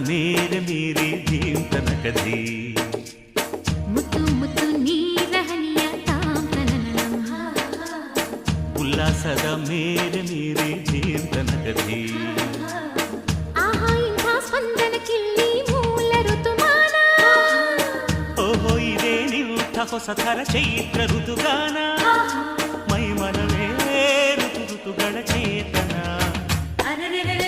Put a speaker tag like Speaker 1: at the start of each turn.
Speaker 1: ಮೇರೆ ಮೇರೆ ಧೀಮ್ ತನಕಧೀ
Speaker 2: ಮುತ್ತು ಮುತ್ತು ನೀರ ಹನಿಯ ತಾಂತನನಂ
Speaker 1: ಉಲ್ಲಾಸದ ಮೇರೆ ಮೇರೆ ಧೀಮ್ ತನಕಧೀ
Speaker 2: ಆಹಾ ಇಂಥ ಸ್ಪಂದನಕ್ಕಿಲ್ಲಿ ಮೂಲ ಋತುಮಾನ
Speaker 1: ಓಹೋ ಇದೇ ನಿಂಥ ಹೊಸ ಥರ ಚೈತ್ರ ಋತುಗಾನ ಮೈ ಮನವೇ ಋತುಗಳ ಚೇತನ
Speaker 2: ಅರೆರೆರೆ